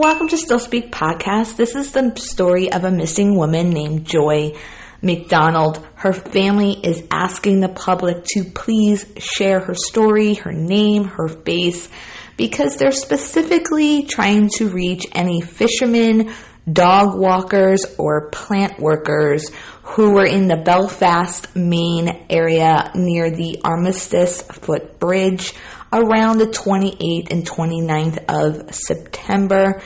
Welcome to Stillspeakpod. This is the story of a missing woman named Joy MacDonald. Her family is asking the public to please share her story, her name, her face, because they're specifically trying to reach any fishermen, dog walkers, or plant workers who were in the Belfast, Maine area near the Armistice Footbridge around the 28th and 29th of September.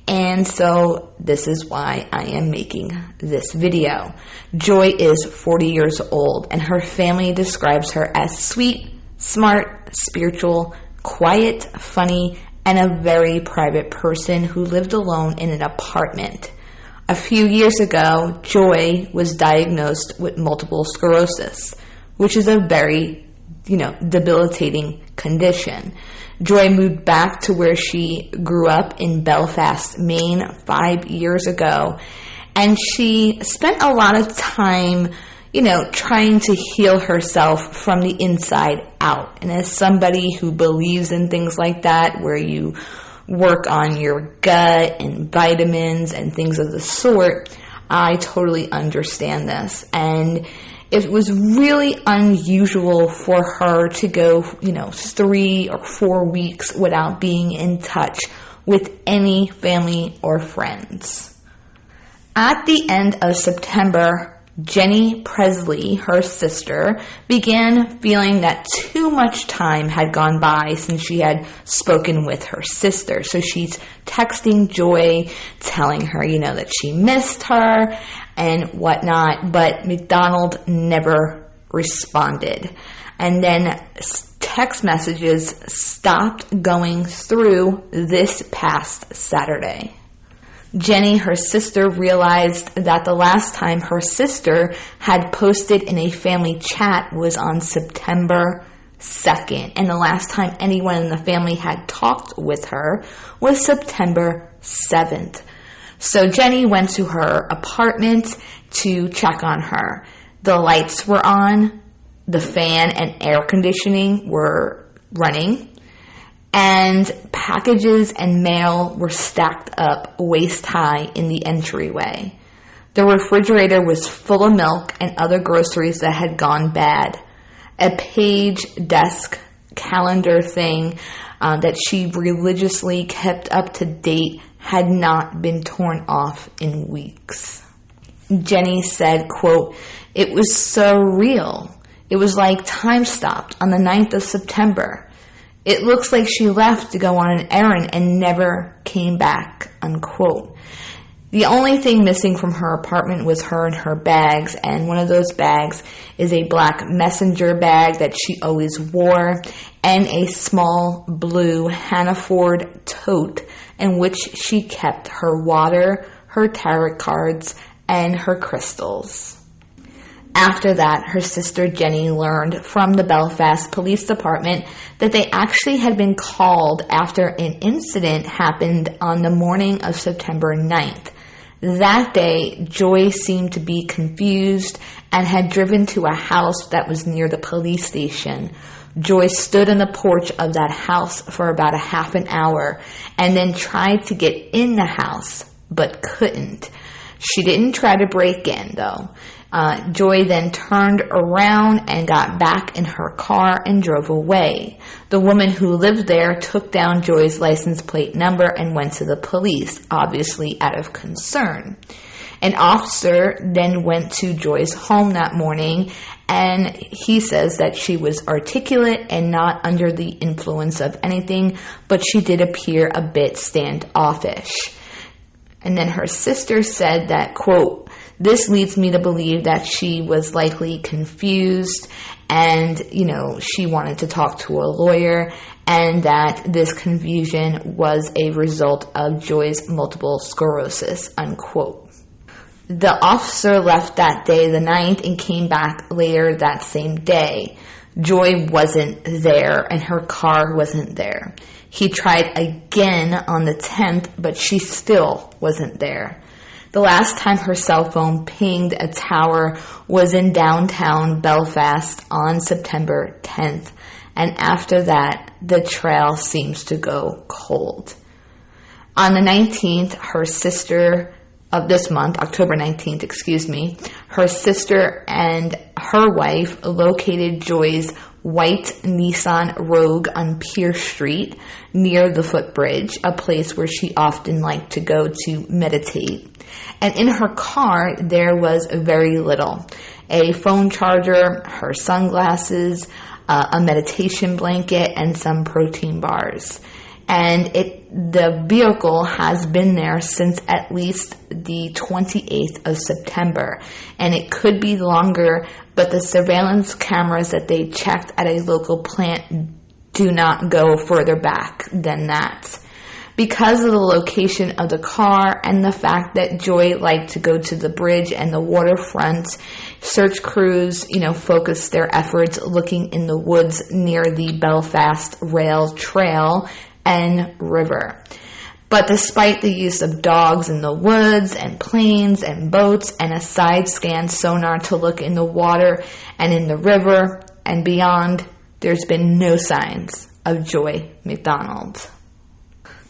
And so this is why I am making this video. Joy is 40 years old, and her family describes her as sweet, smart, spiritual, quiet, funny, and a very private person who lived alone in an apartment. A few years ago, Joy was diagnosed with multiple sclerosis, which is a very, debilitating condition. Joy moved back to where she grew up in Belfast, Maine 5 years ago, and she spent a lot of time trying to heal herself from the inside out. And as somebody who believes in things like that, where you work on your gut and vitamins and things of the sort, I totally understand this. And it was really unusual for her to go, 3 or 4 weeks without being in touch with any family or friends. At the end of September, Jenny Presley, her sister, began feeling that too much time had gone by since she had spoken with her sister. So she's texting Joy, telling her, that she missed her and whatnot, but MacDonald never responded. And then text messages stopped going through this past Saturday. Jenny, her sister, realized that the last time her sister had posted in a family chat was on September 2nd, and the last time anyone in the family had talked with her was September 7th. So Jenny went to her apartment to check on her. The lights were on, the fan and air conditioning were running, and packages and mail were stacked up waist high in the entryway. The refrigerator was full of milk and other groceries that had gone bad. A page, desk, calendar thing that she religiously kept up to date had not been torn off in weeks. Jenny said, quote, "It was surreal. It was like time stopped on the 9th of September. It looks like she left to go on an errand and never came back," unquote. The only thing missing from her apartment was her and her bags, and one of those bags is a black messenger bag that she always wore, and a small blue Hannaford tote in which she kept her water, her tarot cards, and her crystals. After that, her sister Jenny learned from the Belfast Police Department that they actually had been called after an incident happened on the morning of September 9th. That day, Joy seemed to be confused and had driven to a house that was near the police station. Joy stood on the porch of that house for about a half an hour and then tried to get in the house, but couldn't. She didn't try to break in, though. Joy then turned around and got back in her car and drove away. The woman who lived there took down Joy's license plate number and went to the police, obviously out of concern. An officer then went to Joy's home that morning, and he says that she was articulate and not under the influence of anything, but she did appear a bit standoffish. And then her sister said that, quote, "This leads me to believe that she was likely confused and, she wanted to talk to a lawyer, and that this confusion was a result of Joy's multiple sclerosis," unquote. The officer left that day, the 9th, and came back later that same day. Joy wasn't there, and her car wasn't there. He tried again on the 10th, but she still wasn't there. The last time her cell phone pinged a tower was in downtown Belfast on September 10th, and after that, the trail seems to go cold. On the 19th, her sister of this month, October 19th, her sister and her wife located Joy's white Nissan Rogue on Pierce Street near the footbridge, a place where she often liked to go to meditate. And in her car, there was very little. A phone charger, her sunglasses, a meditation blanket, and some protein bars. And the vehicle has been there since at least the 28th of September. And it could be longer, but the surveillance cameras that they checked at a local plant do not go further back than that. Because of the location of the car and the fact that Joy liked to go to the bridge and the waterfront, search crews, focused their efforts looking in the woods near the Belfast rail trail and river. But despite the use of dogs in the woods and planes and boats and a side scan sonar to look in the water and in the river and beyond, there's been no signs of Joy MacDonald.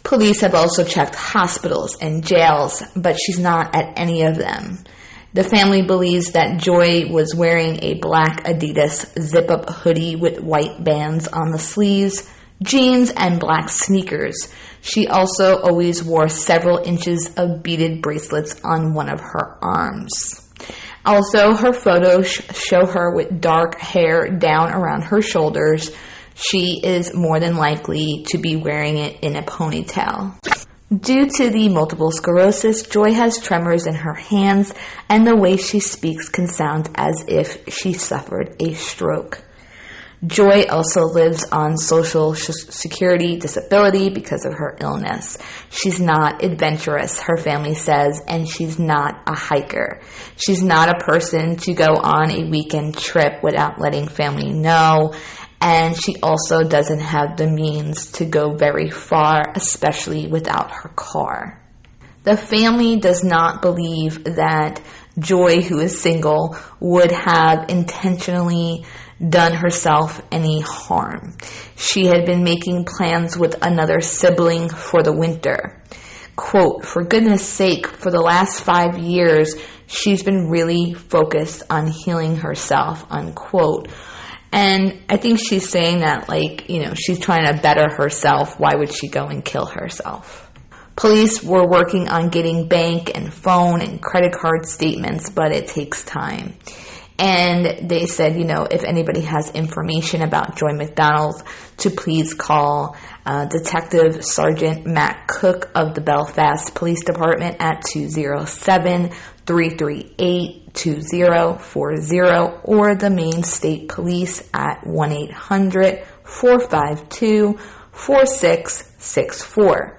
Police have also checked hospitals and jails, but she's not at any of them. The family believes that Joy was wearing a black Adidas zip-up hoodie with white bands on the sleeves, jeans, and black sneakers. She also always wore several inches of beaded bracelets on one of her arms. Also, her photos show her with dark hair down around her shoulders. She is more than likely to be wearing it in a ponytail. Due to the multiple sclerosis, Joy has tremors in her hands, and the way she speaks can sound as if she suffered a stroke. Joy also lives on Social Security disability because of her illness. She's not adventurous, her family says, and she's not a hiker. She's not a person to go on a weekend trip without letting family know. And she also doesn't have the means to go very far, especially without her car. The family does not believe that Joy, who is single, would have intentionally done herself any harm. She had been making plans with another sibling for the winter. Quote, "For goodness sake, for the last 5 years, she's been really focused on healing herself," unquote. And I think she's saying that, she's trying to better herself. Why would she go and kill herself? Police were working on getting bank and phone and credit card statements, but it takes time. And they said, if anybody has information about Joy MacDonald, to please call Detective Sergeant Matt Cook of the Belfast Police Department at 207-338-2040 or the Maine State Police at 1-800-452-4664.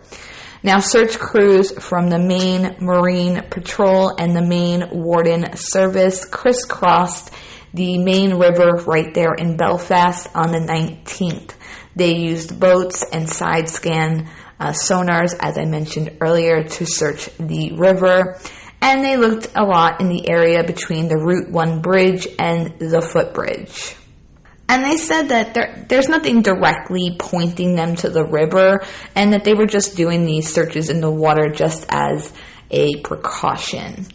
Now, search crews from the Maine Marine Patrol and the Maine Warden Service crisscrossed the Maine River right there in Belfast on the 19th. They used boats and side scan sonars, as I mentioned earlier, to search the river. And they looked a lot in the area between the Route 1 bridge and the footbridge. And they said that there's nothing directly pointing them to the river, and that they were just doing these searches in the water just as a precaution.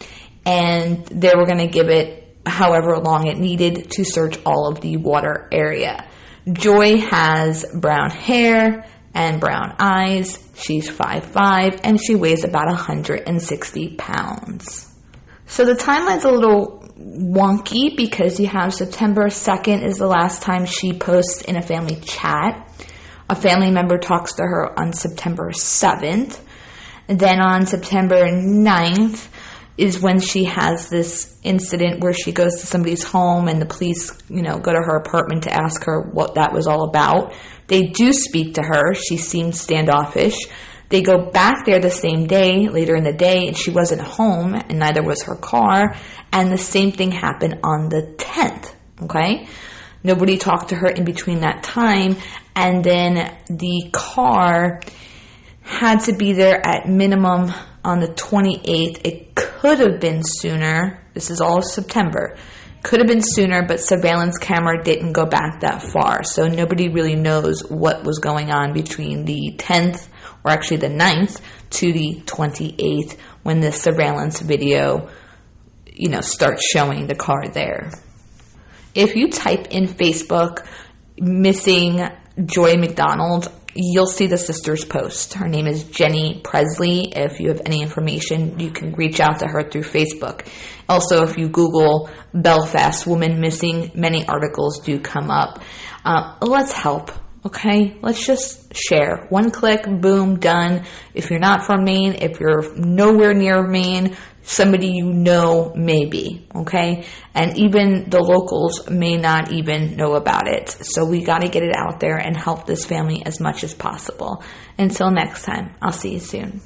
And they were going to give it however long it needed to search all of the water area. Joy has brown hair and brown eyes. She's 5'5", and she weighs about 160 pounds. So the timeline's a little wonky because you have September 2nd is the last time she posts in a family chat. A family member talks to her on September 7th. And then on September 9th is when she has this incident where she goes to somebody's home and the police, go to her apartment to ask her what that was all about. They do speak to her. She seems standoffish. They go back there the same day, later in the day, and she wasn't home, and neither was her car. And the same thing happened on the 10th, okay? Nobody talked to her in between that time. And then the car had to be there at minimum on the 28th. It could have been sooner. This is all September. Could have been sooner, but surveillance camera didn't go back that far. So nobody really knows what was going on between the 10th or actually the 9th to the 28th, when the surveillance video, starts showing the car there. If you type in Facebook, missing Joy MacDonald, you'll see the sister's post. Her name is Jenny Presley. If you have any information, you can reach out to her through Facebook. Also, if you Google Belfast woman missing, many articles do come up. Let's help, okay? Let's just share. One click, boom, done. If you're not from Maine, if you're nowhere near Maine, somebody you know maybe, okay? And even the locals may not even know about it. So we got to get it out there and help this family as much as possible. Until next time, I'll see you soon.